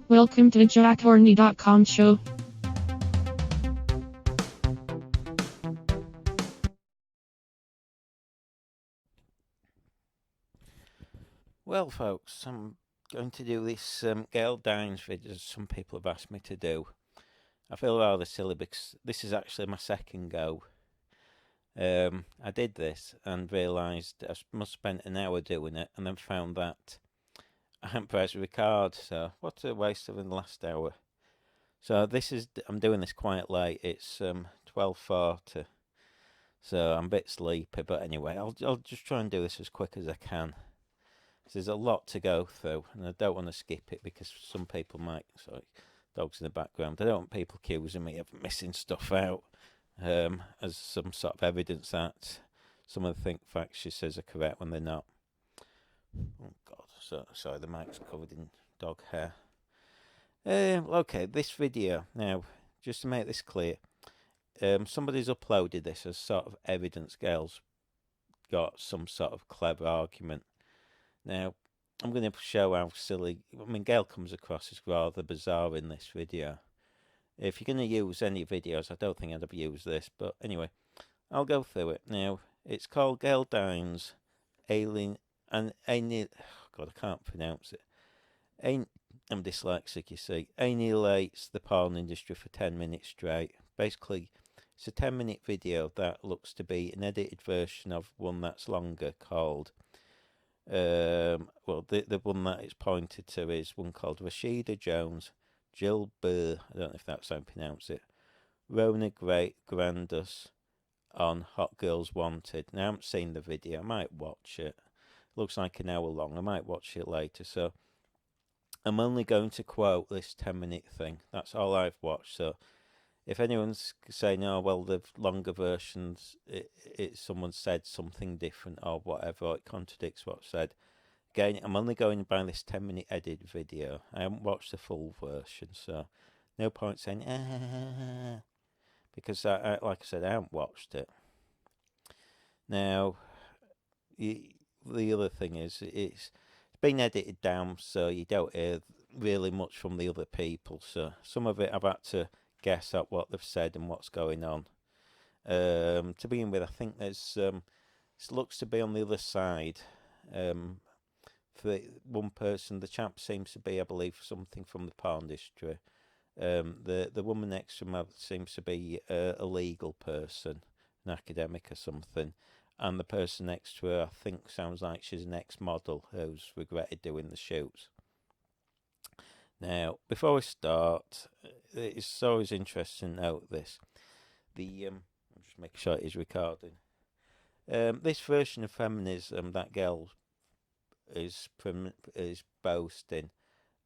Welcome to JackHorny.com show. Well, folks, I'm going to do this Gail Dines video as some people have asked me to do. I feel rather silly because this is actually my second go. I did this and realised I must have spent an hour doing it and then found that I hadn't pressed record, so what a waste of the last hour. So I'm doing this quite late, it's 12:40, so I'm a bit sleepy, but anyway, I'll just try and do this as quick as I can. There's a lot to go through, and I don't want to skip it because some people might. Sorry, dogs in the background. I don't want people accusing me of missing stuff out as some sort of evidence that some of the facts she says are correct when they're not. Oh God, sorry, the mic's covered in dog hair. Okay, this video now, just to make this clear, somebody's uploaded this as sort of evidence. Gail's got some sort of clever argument. Now, I'm going to show how silly. I mean, Gail comes across as rather bizarre in this video. If you're going to use any videos, I don't think I'd ever use this, but anyway, I'll go through it. Now, it's called Gail Dines, God, I can't pronounce it. I'm dyslexic, you see. Annihilates the porn industry for 10 minutes straight. Basically, it's a 10-minute video that looks to be an edited version of one that's longer called... the one that it's pointed to is one called Rashida Jones, Jill Burr, I don't know if that's how you pronounce it, Ronna Gradus on Hot Girls Wanted. Now, I haven't seen the video, I might watch it. Looks like an hour long, I might watch it later, so I'm only going to quote this 10-minute thing. That's all I've watched, so if anyone's saying, oh, well, the longer versions, someone said something different or whatever, or it contradicts what's said. Again, I'm only going by this 10-minute edit video. I haven't watched the full version, so no point saying, because, like I said, I haven't watched it. Now, the other thing is, it's been edited down, so you don't hear really much from the other people, so some of it I've had to guess at what they've said and what's going on. To begin with, I think there's this looks to be on the other side. For one person, the chap seems to be, I believe, something from the porn industry. The woman next to him seems to be a legal person, an academic or something, and the person next to her, I think, sounds like she's an ex-model who's regretted doing the shoots. Now, before we start, it's always interesting to note this. I'm just making sure it is recording. This version of feminism that Gail is boasting,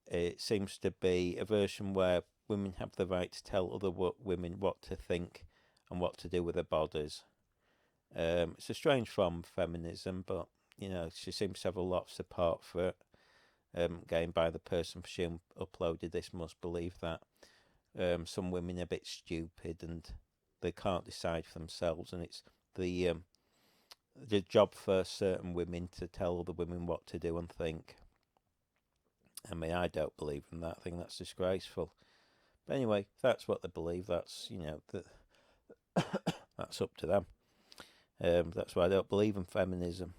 it seems to be a version where women have the right to tell other women what to think and what to do with their bodies. It's a strange form of feminism, but, you know, she seems to have a lot of support for it. Again, by the person she uploaded this, must believe that some women are a bit stupid and they can't decide for themselves, and it's the job for certain women to tell other women what to do and think. I mean, I don't believe in that. I think that's disgraceful. But anyway, if that's what they believe, that's, you know, that's up to them. That's why I don't believe in feminism,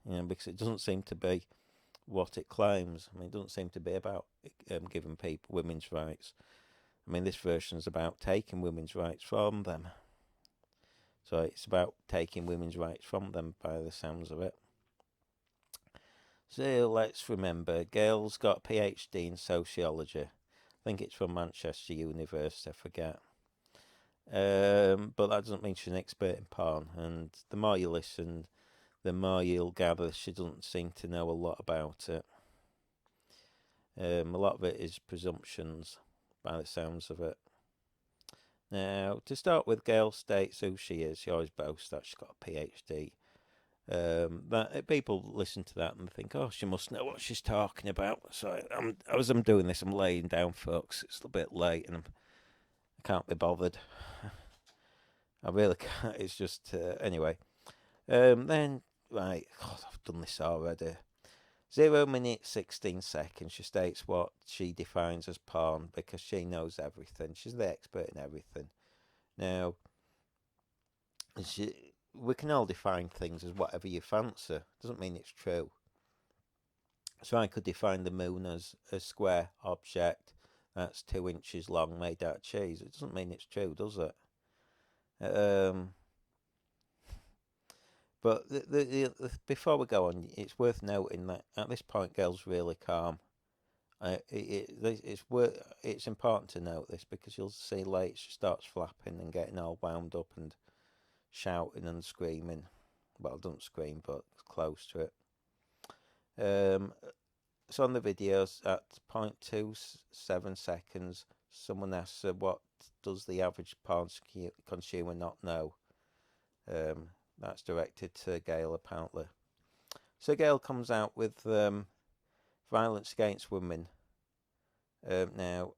you know, because it doesn't seem to be what it claims. I mean, it doesn't seem to be about giving people women's rights. I mean, this version is about taking women's rights from them. So it's about taking women's rights from them by the sounds of it. So let's remember, Gail's got a PhD in sociology. I think it's from Manchester University, I forget. But that doesn't mean she's an expert in porn. And the more you listen, the more you'll gather she doesn't seem to know a lot about it. A lot of it is presumptions, by the sounds of it. Now, to start with, Gail states who she is. She always boasts that she's got a PhD. That people listen to that and think, oh, she must know what she's talking about. So as I'm doing this, I'm laying down, folks. It's a bit late and I can't be bothered. I really can't. It's just, anyway. Then, right, God, I've done this already. 0 minutes 16 seconds. She states what she defines as porn because she knows everything. She's the expert in everything. Now, we can all define things as whatever you fancy. Doesn't mean it's true. So I could define the moon as a square object that's 2 inches long, made out of cheese. It doesn't mean it's true, does it? But before we go on, it's worth noting that at this point, Gail's really calm. It's important to note this because you'll see later she starts flapping and getting all wound up and shouting and screaming. Well, don't scream, but close to it. So on the videos at 0.27 seconds, someone asks her, what does the average porn consumer not know? That's directed to Gail, apparently. So Gail comes out with violence against women. Now,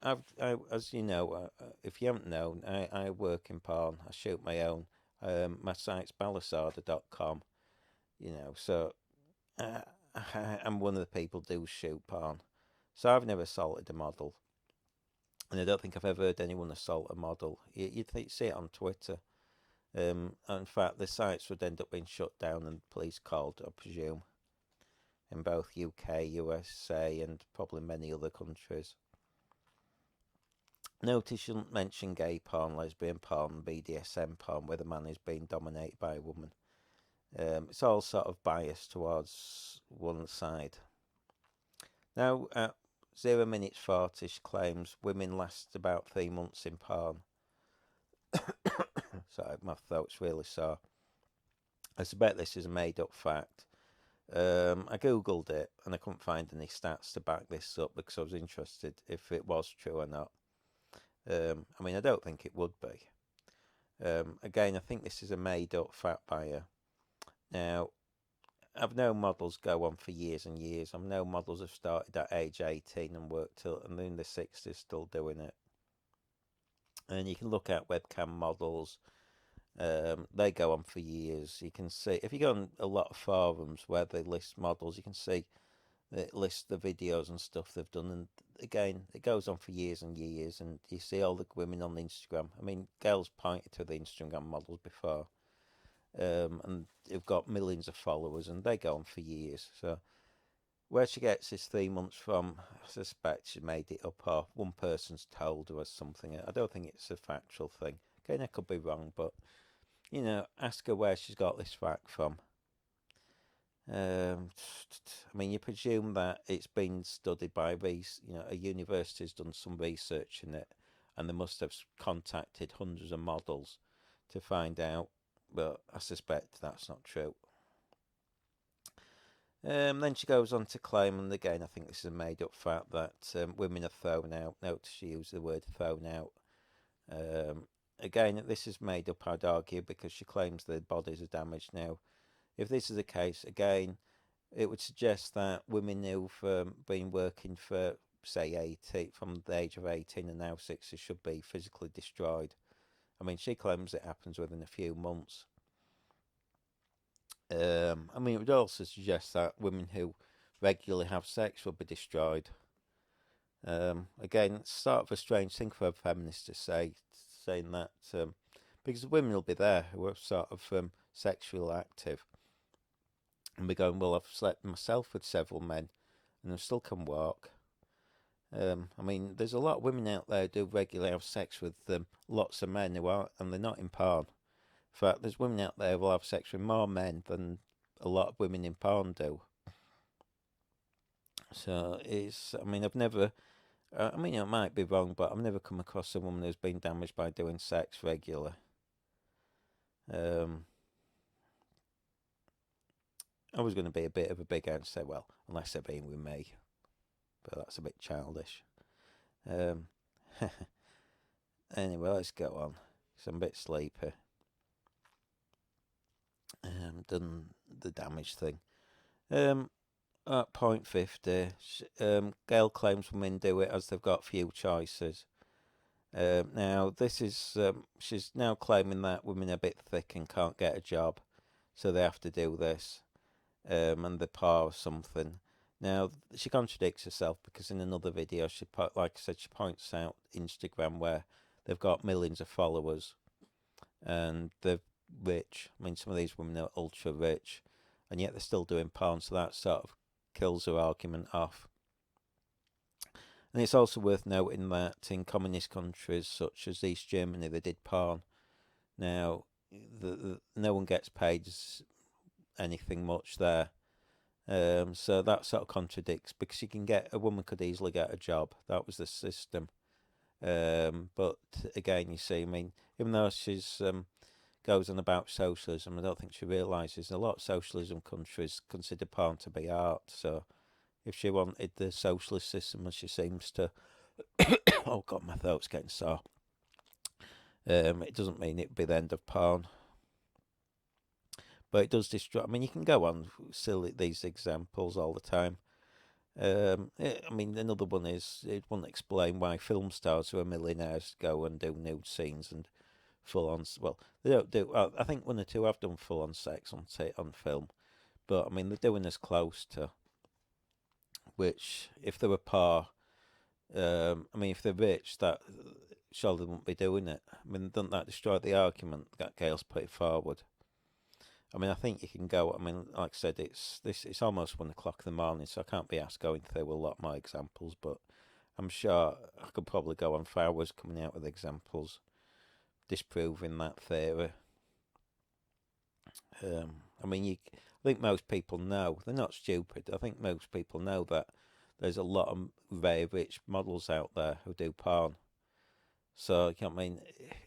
as you know, if you haven't known, I work in porn. I shoot my own. My site's balisada.com. So I'm one of the people who do shoot porn. So I've never assaulted a model. And I don't think I've ever heard anyone assault a model. You'd see it on Twitter. In fact, the sites would end up being shut down and police called, I presume, in both UK, USA, and probably many other countries. Notice you shouldn't mention gay porn, lesbian porn, BDSM porn, where the man is being dominated by a woman. It's all sort of biased towards one side. Now, at 0 minutes 40, she claims women last about 3 months in porn. Sorry, my throat's really sore. I suspect this is a made-up fact. I googled it and I couldn't find any stats to back this up because I was interested if it was true or not. I don't think it would be. Again, I think this is a made-up fact by her. Now, I've known models go on for years and years. I've known models have started at age 18 and worked till and in the 60s still doing it. And you can look at webcam models. They go on for years. You can see, if you go on a lot of forums where they list models, you can see they list the videos and stuff they've done. And again, it goes on for years and years. And you see all the women on Instagram. I mean, Gail's pointed to the Instagram models before. And they've got millions of followers and they go on for years. So where she gets this 3 months from, I suspect she made it up or one person's told her or something. I don't think it's a factual thing. Again, I could be wrong, but ask her where she's got this fact from. You presume that it's been studied by a university's done some research in it, and they must have contacted hundreds of models to find out, but I suspect that's not true. Then she goes on to claim, and again I think this is a made-up fact, that women are thrown out. Notice she used the word thrown out. Again, this is made up, I'd argue, because she claims their bodies are damaged. Now, if this is the case, again, it would suggest that women who've been working for, say, 18, from the age of 18 and now 60 should be physically destroyed. I mean, she claims it happens within a few months. It would also suggest that women who regularly have sex will be destroyed. Again, it's sort of a strange thing for a feminist to say, saying that, because the women will be there who are sort of sexually active and be going, well, I've slept myself with several men and I still can walk. There's a lot of women out there who do regularly have sex with lots of men who are, and they're not in porn. In fact, there's women out there who will have sex with more men than a lot of women in porn do. So I've never, it might be wrong, but I've never come across a woman who's been damaged by doing sex regularly. I was going to be a bit of a big head and say, well, unless they're being with me, but that's a bit childish. Anyway, let's go on, because I'm a bit sleepy. Done the damage thing. At 0.50, Gail claims women do it as they've got few choices. Now, this is, she's now claiming that women are a bit thick and can't get a job, so they have to do this, and they're poor or something. Now, she contradicts herself because in another video, like I said, she points out Instagram where they've got millions of followers and they're rich. I mean, some of these women are ultra rich, and yet they're still doing porn, so that sort of kills her argument off. And it's also worth noting that in communist countries such as East Germany, they did porn. Now, no one gets paid anything much there. So that sort of contradicts, because a woman could easily get a job. That was the system. But again, you see, I mean, even though she's goes on about socialism, I don't think she realises a lot of socialism countries consider porn to be art. So if she wanted the socialist system, as she seems to, oh god, my throat's getting sore. It doesn't mean it'd be the end of porn. But it does destroy. I mean, you can go on these examples all the time. I mean, another one is it wouldn't explain why film stars who are millionaires go and do nude scenes and full on. Well, they don't do. I think one or two have done full on sex on film, but I mean they're doing as close to. Which, if they were poor, I mean, if they're rich, that surely they wouldn't be doing it. I mean, doesn't that destroy the argument that Gail's put forward? I mean, I think you can go. I mean, like I said, it's almost 1 o'clock in the morning, so I can't be asked going through a lot more examples. But I'm sure I could probably go on for hours coming out with examples disproving that theory. I mean, I think most people know. They're not stupid. I think most people know that there's a lot of very rich models out there who do porn. So, I mean,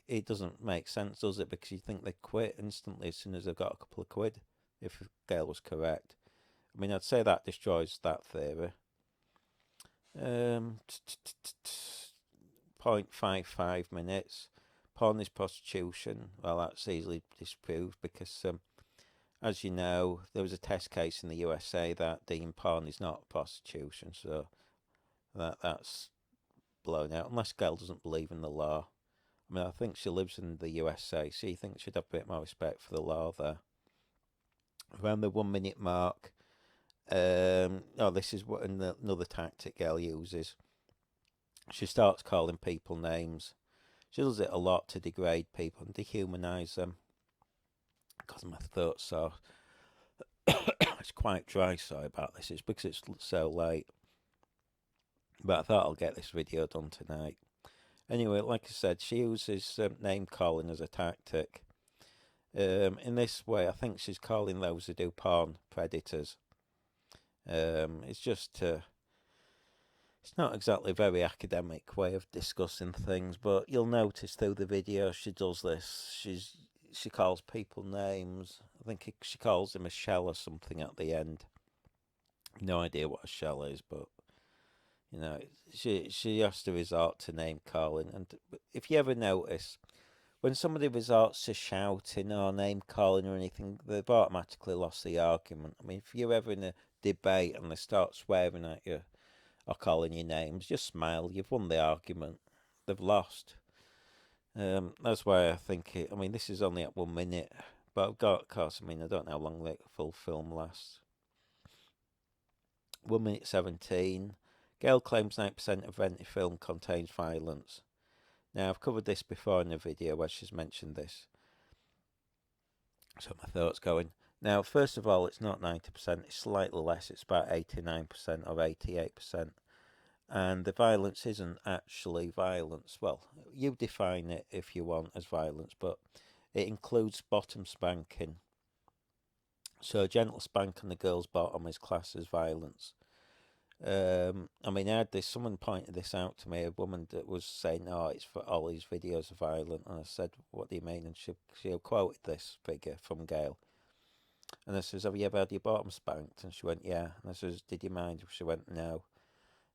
it doesn't make sense, does it? Because you think they quit instantly as soon as they've got a couple of quid, if Gail was correct. I mean, I'd say that destroys that theory. 0.55 minutes. Porn is prostitution. Well, that's easily disproved because, as you know, there was a test case in the USA that deemed porn is not prostitution. So that's blown out, unless Gail doesn't believe in the law. I mean, I think she lives in the USA, so you think she'd have a bit more respect for the law there. Around the 1 minute mark, this is what another tactic Gail uses. She starts calling people names. She does it a lot to degrade people and dehumanise them. Because my throat's so it's quite dry. Sorry about this. It's because it's so late. But I thought I'll get this video done tonight. Anyway, like I said, she uses name calling as a tactic. In this way, I think she's calling those who do porn predators. It's just it's not exactly a very academic way of discussing things, but you'll notice through the video she does this. She calls people names. I think she calls him a shell or something at the end. No idea what a shell is, but you know, she has to resort to name calling. And if you ever notice, when somebody resorts to shouting or name calling or anything, they've automatically lost the argument. I mean, if you're ever in a debate and they start swearing at you or calling you names, just smile. You've won the argument. They've lost. That's why I think I mean, this is only at 1 minute, but I've got, of course, I mean, I don't know how long the full film lasts. 1 minute 17. Gail claims 9% of any film contains violence. Now, I've covered this before in a video where she's mentioned this. So my thoughts going. Now, first of all, it's not 90%, it's slightly less. It's about 89% or 88%. And the violence isn't actually violence. Well, you define it if you want as violence, but it includes bottom spanking. So a gentle spank on the girl's bottom is classed as violence. I mean, I had this. Someone pointed this out to me. A woman that was saying, "Oh, it's for all these videos are violent," and I said, "What do you mean?" And she quoted this figure from Gail, and I says, "Have you ever had your bottom spanked?" And she went, "Yeah." And I says, "Did you mind?" She went, "No."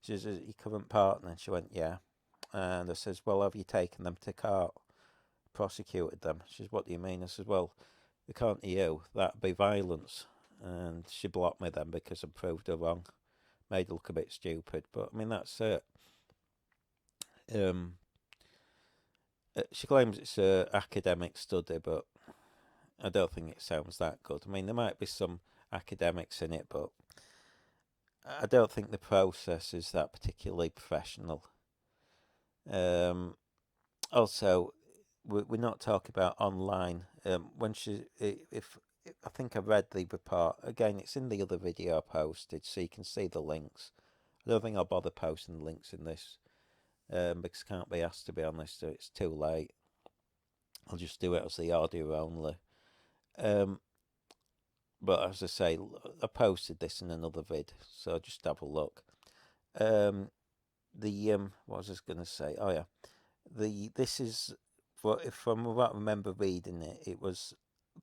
She says, "Your current partner?" And she went, "Yeah." And I says, "Well, have you taken them to court, prosecuted them?" She says, "What do you mean?" I says, "Well, according to you, that'd be violence." And she blocked me then because I proved her wrong. Made her look a bit stupid, but I mean, that's it. She claims it's an academic study, but I don't think it sounds that good. I mean, there might be some academics in it, but I don't think the process is that particularly professional. Also, we're not talking about online. When if I think I read the report again, it's in the other video I posted, so you can see the links. I don't think I'll bother posting the links in this because I can't be asked, to be honest. So it's too late. I'll just do it as the audio only. But as I say, I posted this in another vid, so just have a look. What was I going to say? Oh yeah, this is, if I remember reading it, it was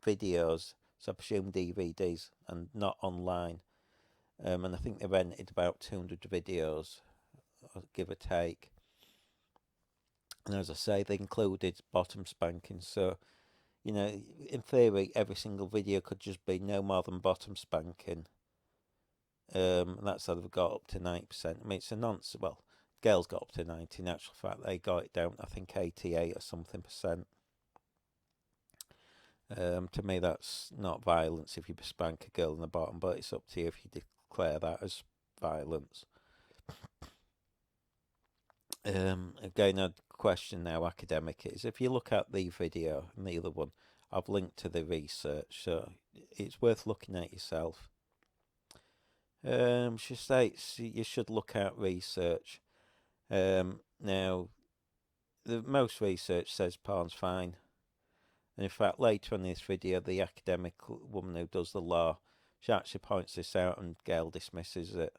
videos, so I presume DVDs and not online. And I think they rented about 200 videos, give or take. And as I say, they included bottom spanking, so in theory, every single video could just be no more than bottom spanking. And that's how they've got up to 90%. I mean, it's a nonsense. Well, Gail's got up to 90. In actual fact, they got it down, I think, 88 or something percent. To me, that's not violence if you spank a girl in the bottom, but it's up to you if you declare that as violence. Again, a question now, academic, is if you look at the video and the other one, I've linked to the research, so it's worth looking at yourself. She states you should look at research. Now, the most research says porn's fine. And in fact, later in this video, the academic woman who does the law, she actually points this out and Gail dismisses it.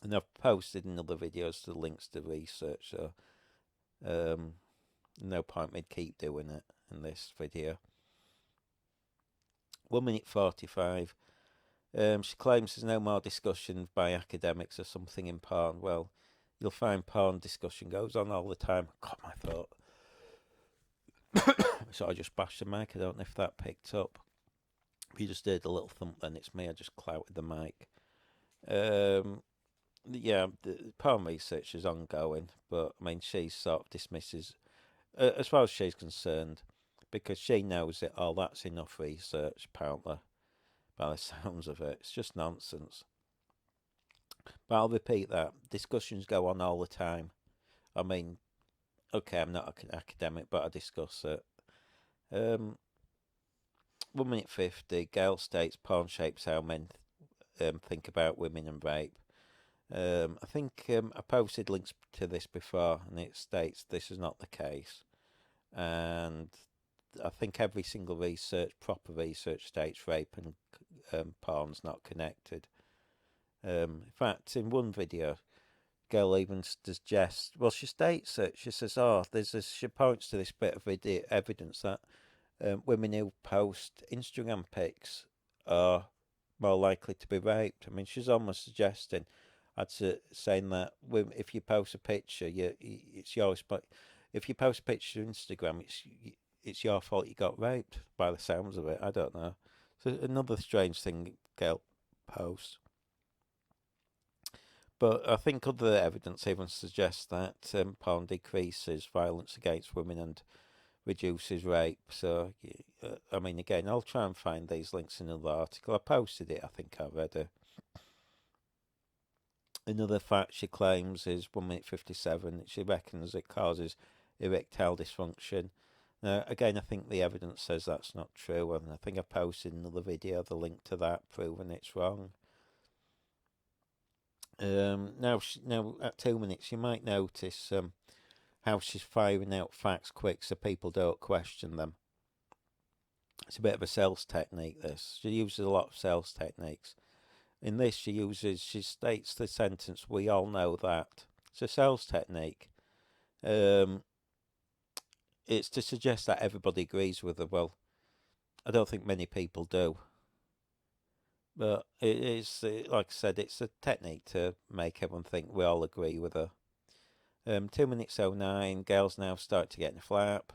And I've posted in other videos the links to research, so no point me keep doing it in this video. 1 minute 45. She claims there's no more discussion by academics or something in porn. Well, you'll find porn discussion goes on all the time. God, my throat. So I just bashed the mic. I don't know if that picked up. If you just heard a little thump, then it's me. I just clouted the mic. Yeah, the porn research is ongoing, but I mean, she sort of dismisses, as far as she's concerned, because she knows it. Oh, that's enough research, apparently, by the sounds of it. It's just nonsense. But I'll repeat that. Discussions go on all the time. I mean, okay, I'm not an academic, but I discuss it. 1 minute 50. Gail states porn shapes how men think about women and rape. I think I posted links to this before, and it states this is not the case. And I think every single proper research states rape and porn's not connected. In fact, in one video, Gail even suggests, well, she states it. She says, she points to this bit of video evidence that women who post Instagram pics are more likely to be raped. I mean, she's almost suggesting, saying that if you post a picture, it's yours. But if you post a picture on Instagram, it's your fault you got raped. By the sounds of it, I don't know. So another strange thing Gail posts. But I think other evidence even suggests that porn decreases violence against women and reduces rape. So, I mean, again, I'll try and find these links in another article. I posted it, I think I read it. Another fact she claims is 1 minute 57. She reckons it causes erectile dysfunction. Now, again, I think the evidence says that's not true, and I think I posted another video, the link to that, proving it's wrong. Now at 2 minutes, you might notice how she's firing out facts quick so people don't question them. It's a bit of a sales technique, this. She uses a lot of sales techniques. In this, she states the sentence, "We all know that." It's a sales technique. It's to suggest that everybody agrees with her. Well, I don't think many people do. But it is, like I said, it's a technique to make everyone think we all agree with her. 2 minutes 09, Gail's now started to get in a flap.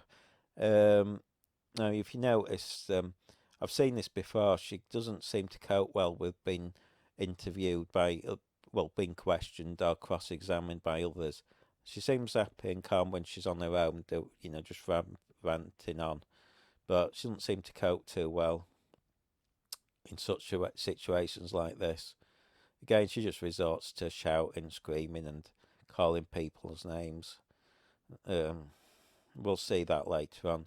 Now, if you notice, I've seen this before, she doesn't seem to cope well with being interviewed being questioned or cross-examined by others. She seems happy and calm when she's on her own, just ranting on. But she doesn't seem to cope too well in such situations like this. Again, she just resorts to shouting, screaming, and calling people's names. We'll see that later on.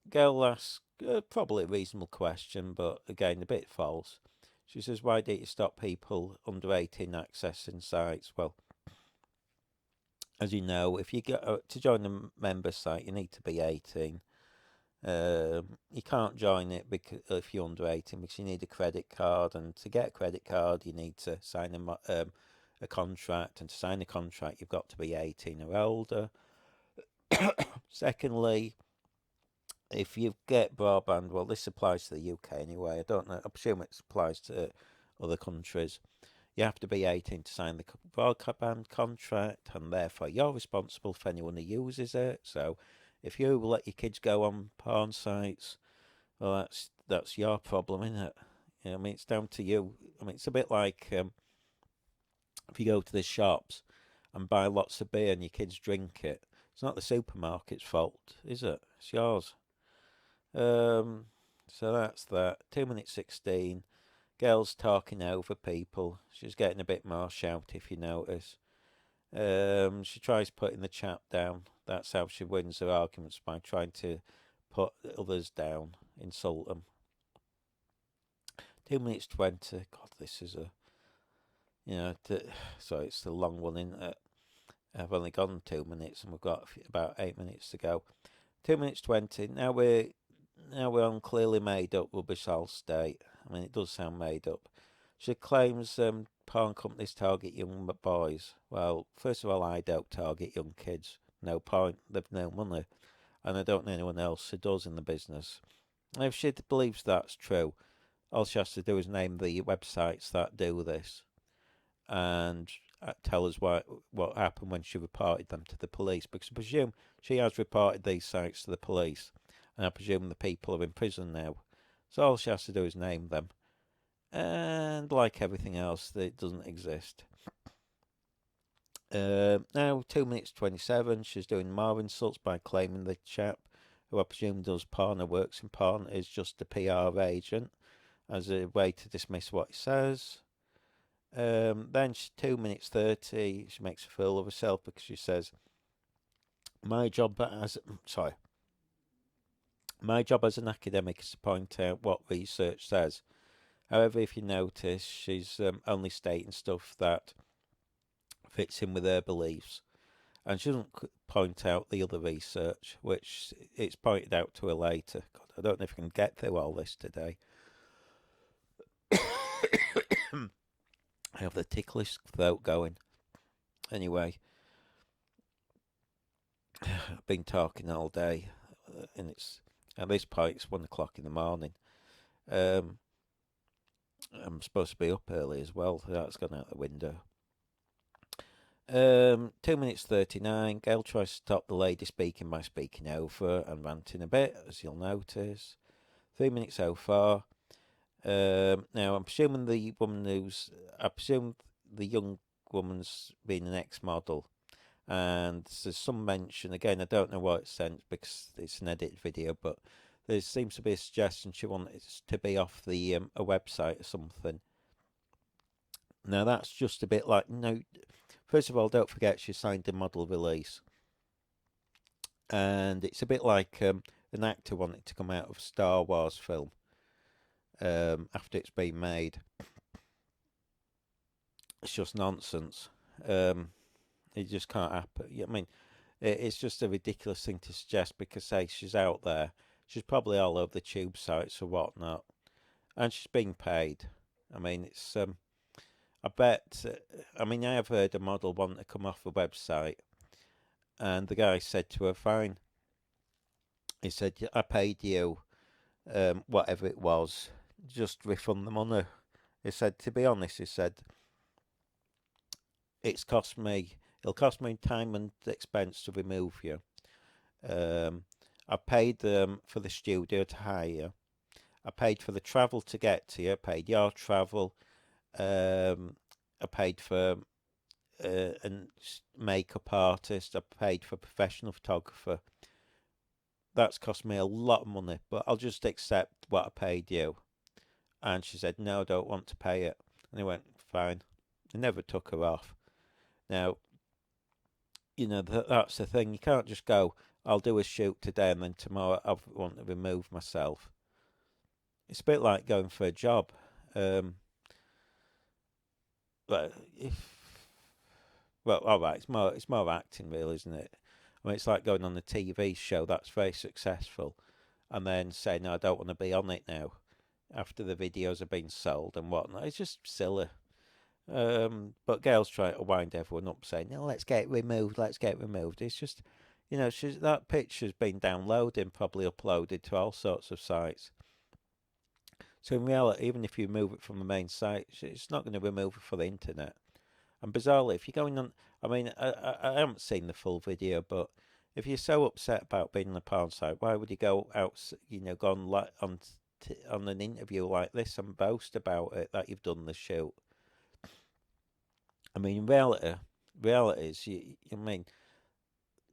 Gail asks probably a reasonable question, but again, a bit false. She says, why don't you stop people under 18 accessing sites? Well, as you know, if you get to join a member site, you need to be 18. You can't join it because if you're under 18 because you need a credit card, and to get a credit card, you need to sign a contract, and to sign a contract, you've got to be 18 or older. Secondly, if you get broadband, well, this applies to the UK anyway. I don't know. I presume it applies to other countries. You have to be 18 to sign the broadband contract, and therefore you're responsible for anyone who uses it. So, if you let your kids go on porn sites, well, that's your problem, isn't it? I mean, it's down to you. I mean, it's a bit like if you go to the shops and buy lots of beer and your kids drink it. It's not the supermarket's fault, is it? It's yours. So that's that. 2 minutes 16. Gail's talking over people. She's getting a bit more shouty, if you notice. She tries putting the chap down. That's how she wins her arguments, by trying to put others down, insult them. 2 minutes 20. God, this is sorry, it's a long one, isn't it? I've only gone 2 minutes, and we've got about 8 minutes to go. 2 minutes 20. Now we're on clearly made up Rubbish State. I mean, it does sound made up. She claims porn companies target young boys. Well, first of all, I don't target young kids. No point. They've no money. And I don't know anyone else who does in the business. And if she believes that's true, all she has to do is name the websites that do this, and tell us what happened when she reported them to the police. Because I presume she has reported these sites to the police, and I presume the people are in prison now. So all she has to do is name them. And like everything else, it doesn't exist. Now, 2 minutes 27, she's doing more insults by claiming the chap, who I presume does porn or works in porn, is just a PR agent, as a way to dismiss what he says. Then 2 minutes 30, she makes a fool of herself because she says, my job as an academic is to point out what research says. However, if you notice, she's only stating stuff that fits in with her beliefs, and she doesn't point out the other research, which it's pointed out to her later. God, I don't know if I can get through all this today. I have the ticklish throat going. Anyway, I've been talking all day, and it's at this point it's 1 o'clock in the morning. I'm supposed to be up early as well. So that's gone out the window. 2 minutes 39. Gail tries to stop the lady speaking by speaking over and ranting a bit, as you'll notice. 3 minutes 04. Now I'm presuming the young woman's been an ex-model, and there's some mention, again I don't know what it's sent because it's an edited video, but there seems to be a suggestion she wanted to be off the a website or something. Now that's just a bit like, no, first of all, don't forget she signed a model release, and it's a bit like an actor wanting to come out of a Star Wars film after it's been made. It's just nonsense. It just can't happen. I mean, it's just a ridiculous thing to suggest because, say, she's out there. She's probably all over the tube sites or whatnot, and she's being paid. I mean, it's. I bet. I mean, I have heard a model want to come off a website, and the guy said to her, "Fine." He said, "I paid you, whatever it was. Just refund the money." He said, "To be honest," he said, it'll cost me time and expense to remove you. I paid for the studio to hire you. I paid for the travel to get to you. I paid your travel. I paid for a makeup artist. I paid for a professional photographer. That's cost me a lot of money, but I'll just accept what I paid you." And she said, "No, I don't want to pay it." And he went, fine. He never took her off. Now, that's the thing. You can't just go, I'll do a shoot today and then tomorrow I want to remove myself. It's a bit like going for a job. But all right, it's more acting, really, isn't it? I mean, it's like going on a TV show that's very successful, and then saying, "No, I don't want to be on it now," after the videos have been sold and whatnot. It's just silly. But Gail's trying to wind everyone up, saying, "No, let's get it removed. Let's get it removed." It's just, that picture's been downloaded, probably uploaded to all sorts of sites. So in reality, even if you remove it from the main site, it's not going to remove it for the internet. And bizarrely, if you're going on, I mean, I haven't seen the full video, but if you're so upset about being on a porn site, why would you go out, go on an interview like this and boast about it, that you've done the shoot? I mean, reality is, I mean,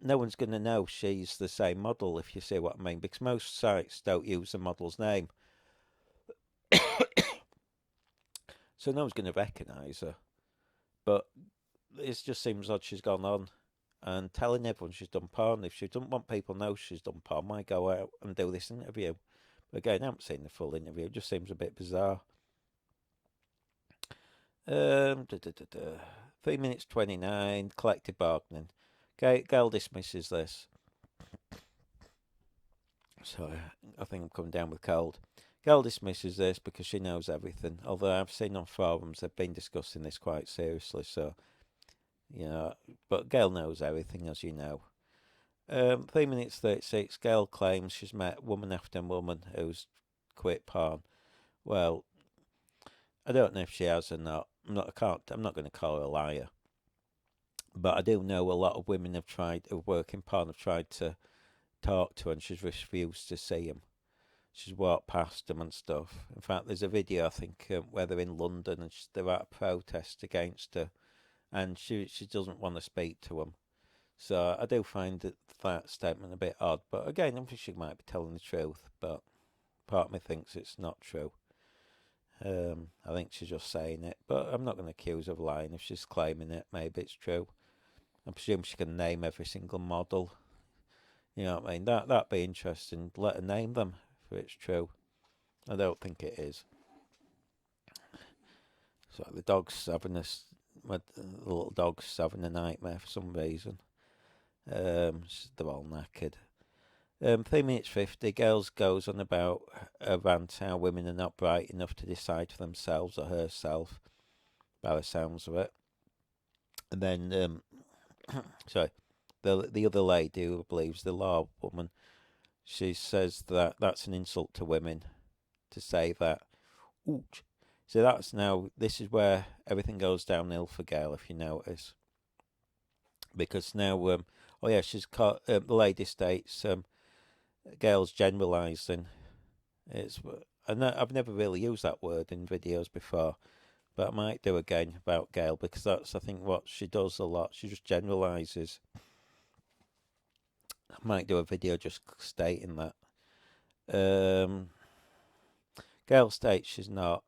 no one's going to know she's the same model, if you see what I mean, because most sites don't use the model's name. So no one's going to recognise her. But it just seems odd she's gone on and telling everyone she's done porn. If she doesn't want people to know she's done porn, why go out and do this interview? But again, I haven't seen the full interview. It just seems a bit bizarre. 3 minutes 29, collective bargaining. Gail dismisses this. Sorry, I think I'm coming down with cold. Gail dismisses this because she knows everything. Although I've seen on forums they've been discussing this quite seriously. So, but Gail knows everything, as you know. 3 minutes 36. Gail claims she's met woman after woman who's quit porn. Well, I don't know if she has or not. I'm not going to call her a liar. But I do know a lot of women who work in porn have tried to talk to her, and she's refused to see him. She's walked past them and stuff. In fact, there's a video, I think, where they're in London and they're at a protest against her, and she doesn't want to speak to them. So I do find that statement a bit odd. But again, I think she might be telling the truth, but part of me thinks it's not true. I think she's just saying it, but I'm not going to accuse her of lying. If she's claiming it, maybe it's true. I presume she can name every single model. You know what I mean? That'd be interesting. Let her name them if it's true. I don't think it is. So the little dog's having a nightmare for some reason. They're all knackered. 3 minutes 50. Girls goes on about a rant how women are not bright enough to decide for themselves or herself, by the sounds of it. And then, sorry, the other lady who believes the law woman, she says that that's an insult to women to say that. Ooh. So this is where everything goes downhill for Gail, if you notice. Because now, she's caught, the lady states, Gail's generalising. I've never really used that word in videos before, but I might do again about Gail, because that's, I think, what she does a lot. She just generalises. I might do a video just stating that. Gail states she's not,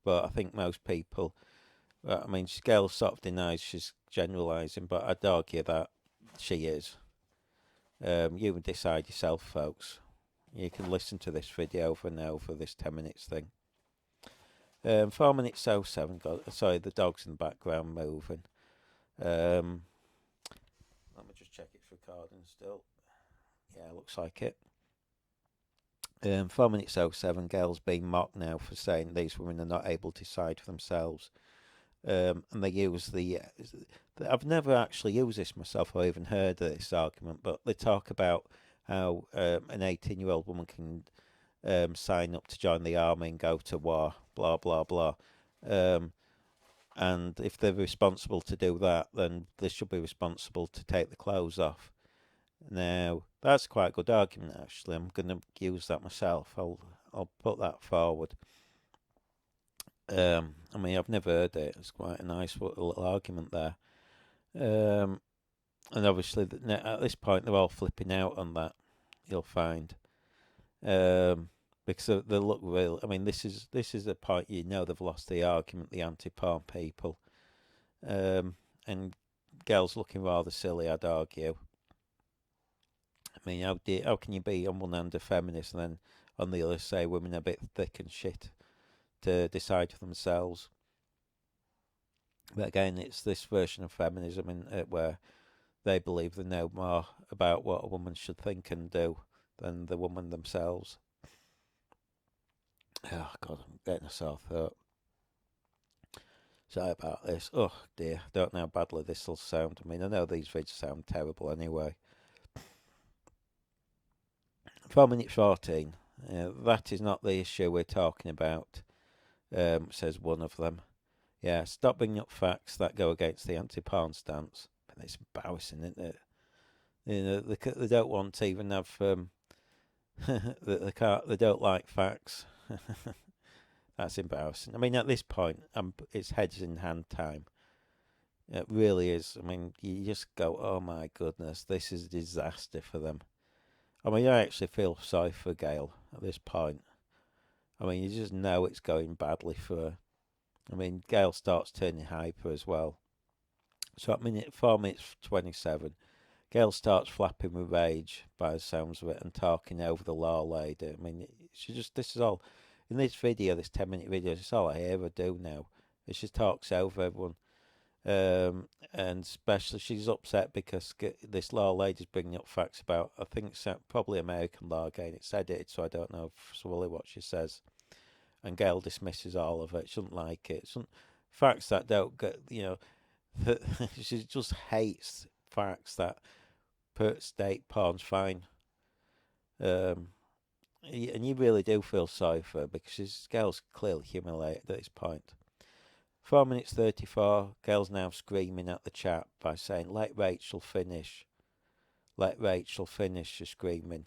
but I think most people, Gail sort of denies she's generalising, but I'd argue that she is. You can decide yourself, folks. You can listen to this video over and over, this 10 minutes thing. 4 minutes 07. Sorry, the dog's in the background moving. Let me just check it's recording still. Yeah, looks like it. 4 minutes 07. Gail's being mocked now for saying these women are not able to decide for themselves. And they use I've never actually used this myself or even heard of this argument, but they talk about how an 18-year-old woman can sign up to join the army and go to war, blah, blah, blah. And if they're responsible to do that, then they should be responsible to take the clothes off. Now, that's quite a good argument, actually. I'm going to use that myself. I'll put that forward. I've never heard it. It's quite a nice little argument there. And obviously, at this point, they're all flipping out on that, you'll find. because they look real. I mean, this is the point, they've lost the argument, the anti-porn people, and Gail's looking rather silly, I'd argue. I mean, how can you be on one hand a feminist and then on the other say women are a bit thick and shit to decide for themselves? But again, it's this version of feminism where they believe they know more about what a woman should think and do than the woman themselves. Oh God, I'm getting a sore throat. Sorry about this. Oh dear, don't know how badly this will sound. I mean, I know these vids sound terrible anyway. 4 minutes 14. That is not the issue we're talking about, says one of them. Yeah, stop bringing up facts that go against the anti-porn stance. But it's embarrassing, isn't it? They don't want to even have they don't like facts. That's embarrassing. I mean, at this point, it's heads in hand time. It really is. I mean, you just go, oh my goodness, this is a disaster for them. I mean, I actually feel sorry for Gail at this point. I mean, you just know it's going badly for her. I mean, Gail starts turning hyper as well. So at 4 minutes 27, Gail starts flapping with rage by the sounds of it and talking over the law lady. I mean, this is all, in this video, this 10-minute video, it's all I hear her do now. She talks over everyone. And especially she's upset because this law lady's bringing up facts about, I think it's probably American law again. It's edited, so I don't know fully what she says. And Gail dismisses all of it. She doesn't like it. Facts that don't get, she just hates facts that state porn's fine. And you really do feel sorry for her because Gail's clearly humiliated at this point. 4 minutes 34, Gail's now screaming at the chat by saying, let Rachel finish. Let Rachel finish, she's screaming,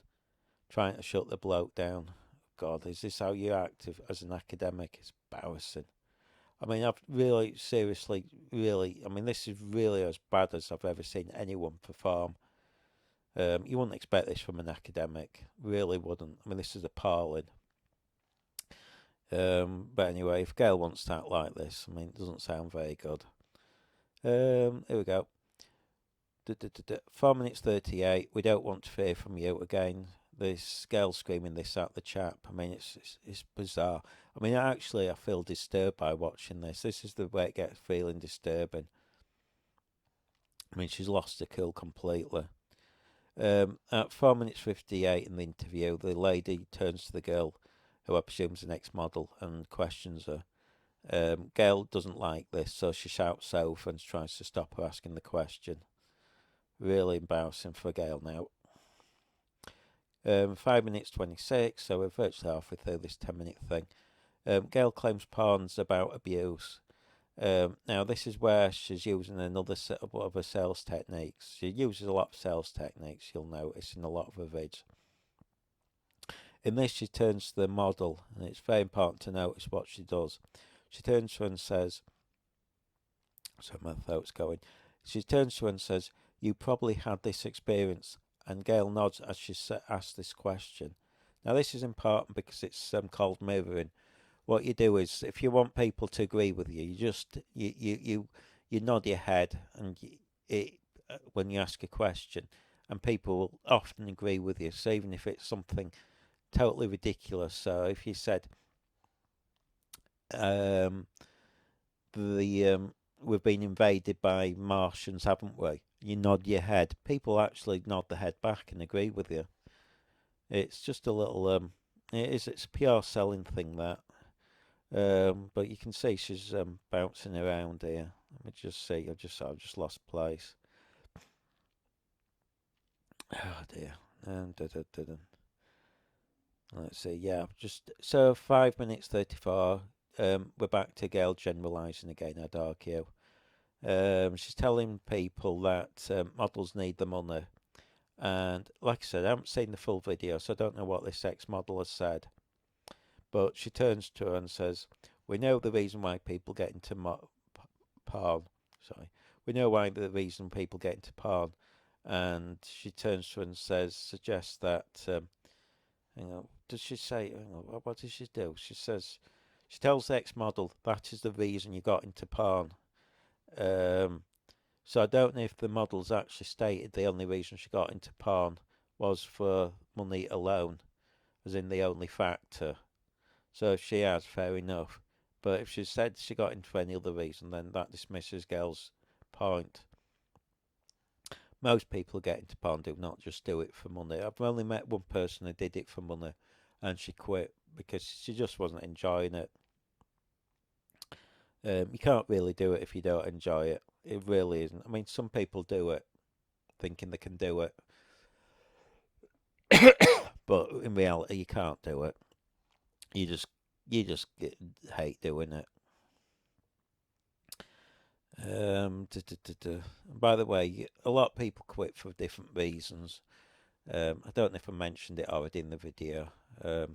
trying to shut the bloke down. God, is this how you act as an academic? It's embarrassing. I mean, I've really, seriously, really, I mean, this is really as bad as I've ever seen anyone perform. You wouldn't expect this from an academic. Really wouldn't. I mean, this is appalling. But anyway, if Gail wants to act like this, I mean, it doesn't sound very good. Here we go. 4 minutes 38. We don't want to hear from you again. This Gail screaming this at the chap. I mean, it's bizarre. I mean, I feel disturbed by watching this. This is the way it gets feeling disturbing. I mean, she's lost her cool completely. At 4 minutes 58 in the interview, the lady turns to the girl, who I presume is an ex-model, and questions her. Gail doesn't like this, so she shouts over and tries to stop her asking the question. Really embarrassing for Gail now. 5 minutes 26, so we're virtually halfway through this 10-minute thing. Gail claims porn's about abuse. Now, this is where she's using another set of other sales techniques. She uses a lot of sales techniques, you'll notice, in a lot of her vids. In this, she turns to the model, and it's very important to notice what she does. She turns to her and says, so my throat's going. She turns to her and says, you probably had this experience. And Gail nods as she asks this question. Now, this is important because it's called mirroring. What you do is, if you want people to agree with you, you nod your head and when you ask a question, and people will often agree with you. So even if it's something totally ridiculous, so if you said, we've been invaded by Martians, haven't we? You nod your head. People actually nod their head back and agree with you. It's just a little, it's a PR selling thing, that. But you can see she's bouncing around here. Let me just see. I've just lost place. Oh dear. Let's see. Yeah, so 5 minutes 34. We're back to Gail generalising again, I'd argue. She's telling people that models need the money. And like I said, I haven't seen the full video, so I don't know what this ex-model has said. But she turns to her and says, we know the reason why people get into porn. We know why the reason people get into porn. And she turns to her and suggests that, does she say? What does she do? She says, she tells the ex-model that is the reason you got into porn. So I don't know if the model's actually stated the only reason she got into porn was for money alone, as in the only factor. So if she has, fair enough. But if she said she got into any other reason, then that dismisses Gail's point. Most people get into porn do not just do it for money. I've only met one person who did it for money, and she quit because she just wasn't enjoying it. You can't really do it if you don't enjoy it. It really isn't. I mean, some people do it thinking they can do it, but in reality, you can't do it. You just hate doing it. By the way, a lot of people quit for different reasons. I don't know if I mentioned it already in the video. I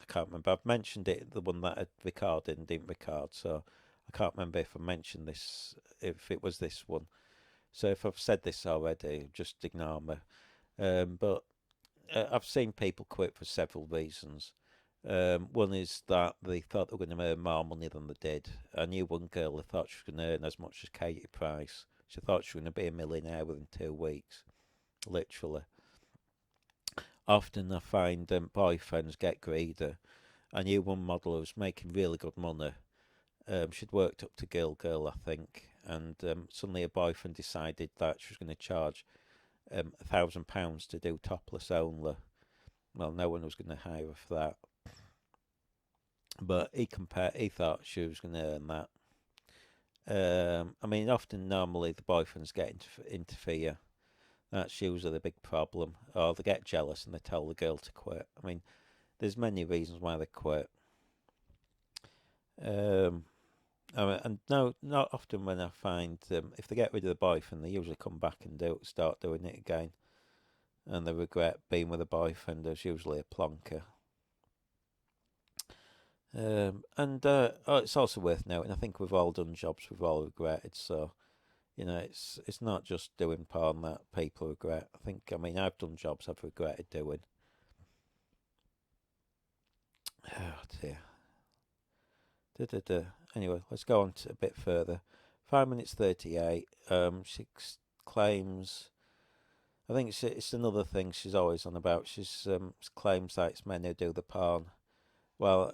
can't remember. I've mentioned it, the one that I recorded and didn't record, so I can't remember if I mentioned this, if it was this one. So if I've said this already, just ignore me. But I've seen people quit for several reasons. One is that they thought they were going to earn more money than they did. I knew one girl who thought she was going to earn as much as Katie Price. She thought she was going to be a millionaire within 2 weeks, literally. Often I find boyfriends get greedy. I knew one model who was making really good money. She'd worked up to Girl, I think, and suddenly her boyfriend decided that she was going to charge £1,000 to do topless only. Well, no one was going to hire her for that. But he thought she was going to earn that. I mean, normally the boyfriends get interfere. That's usually the big problem. Or they get jealous and they tell the girl to quit. I mean, there's many reasons why they quit. And no, not often when I find if they get rid of the boyfriend, they usually come back and start doing it again. And they regret being with a boyfriend. There's usually a plonker. It's also worth noting, I think we've all done jobs we've all regretted, so it's not just doing porn that people regret. I mean I've done jobs I've regretted doing. Oh dear. Anyway, let's go on to a bit further. 5 minutes 38. She claims, I think it's another thing she's always on about. She claims that it's men who do the porn. Well,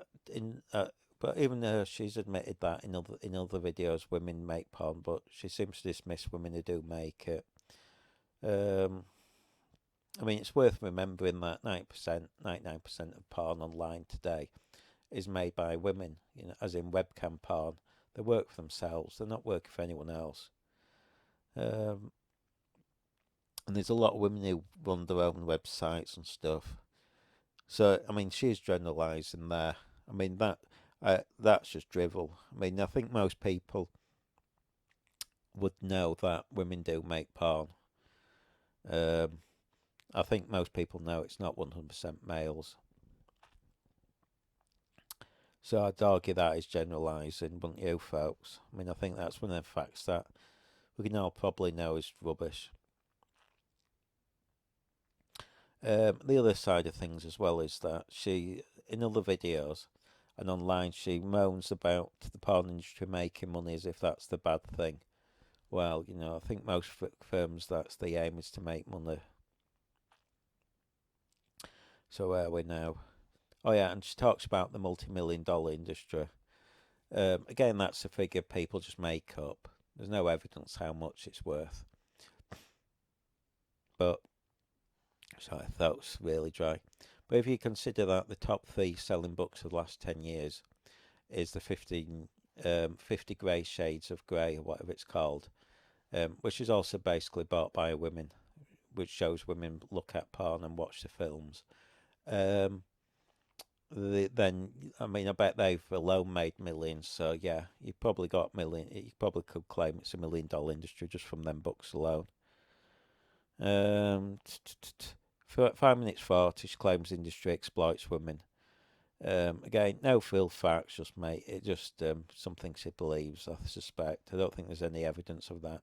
but even though she's admitted that in other videos, women make porn, but she seems to dismiss women who do make it. I mean, it's worth remembering that 99% of porn online today is made by women, as in webcam porn. They work for themselves. They're not working for anyone else. And there's a lot of women who run their own websites and stuff. So, I mean, she's generalising there. I mean, that's just drivel. I mean, I think most people would know that women do make porn. I think most people know it's not 100% males. So I'd argue that is generalising, wouldn't you, folks? I mean, I think that's one of the facts that we can all probably know is rubbish. The other side of things as well is that she, in other videos and online, she moans about the porn industry making money as if that's the bad thing. Well, I think most firms, that's the aim, is to make money. So where are we now? Oh yeah, and she talks about the multi-million-dollar industry. Again, that's a figure people just make up. There's no evidence how much it's worth. But, sorry, that was really dry. But if you consider that the top 3 selling books of the last 10 years is the 50 Grey Shades of Grey, or whatever it's called, which is also basically bought by women, which shows women look at porn and watch the films. Then I mean I bet they've alone made millions. So yeah, you probably got million. You probably could claim it's $1 million industry just from them books alone. 5 minutes 40. She claims industry exploits women. Again, no full facts, just something she believes. I suspect. I don't think there's any evidence of that.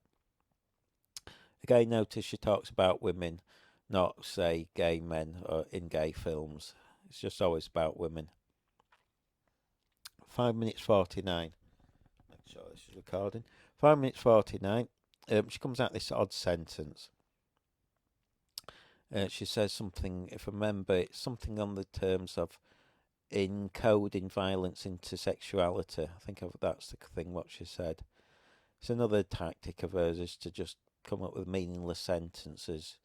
Again, notice she talks about women, not say gay men or in gay films. It's just always about women. 5 minutes 49. Make sure this is recording. 5 minutes 49. She comes out this odd sentence. She says something, if I remember, it's something on the terms of encoding violence into sexuality. I think that's the thing what she said. It's another tactic of hers, is to just come up with meaningless sentences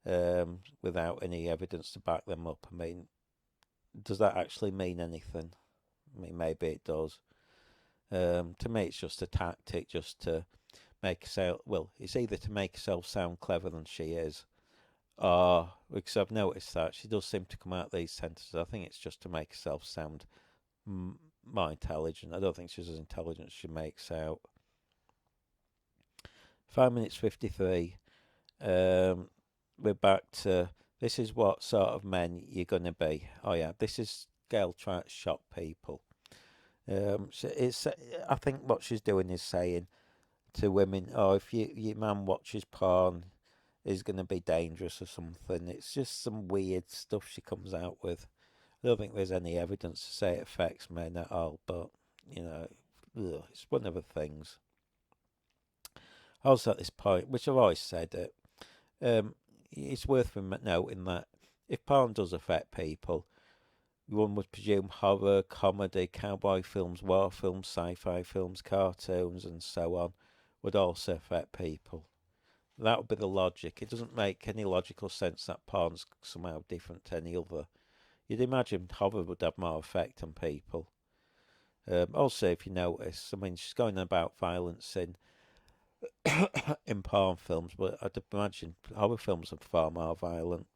without any evidence to back them up. I mean, does that actually mean anything? I mean, maybe it does. To me, it's just a tactic just to make herself, well, it's either to make herself sound clever than she is, or, because I've noticed that she does seem to come out these sentences, I think it's just to make herself sound more intelligent. I don't think she's as intelligent as she makes out. 5 minutes 53. We're back to, this is what sort of men you're going to be. Oh yeah, this is Gail trying to shock people. I think what she's doing is saying to women, oh, if your man watches porn, is going to be dangerous or something. It's just some weird stuff she comes out with. I don't think there's any evidence to say it affects men at all, but, you know, it's one of the things. Also at this point, which I've always said it, it's worth noting that if porn does affect people, one would presume horror, comedy, cowboy films, war films, sci-fi films, cartoons and so on would also affect people. That would be the logic. It doesn't make any logical sense that porn's somehow different to any other. You'd imagine horror would have more effect on people. Also, if you notice, I mean, she's going about violence in in porn films, but I'd imagine horror films are far more violent.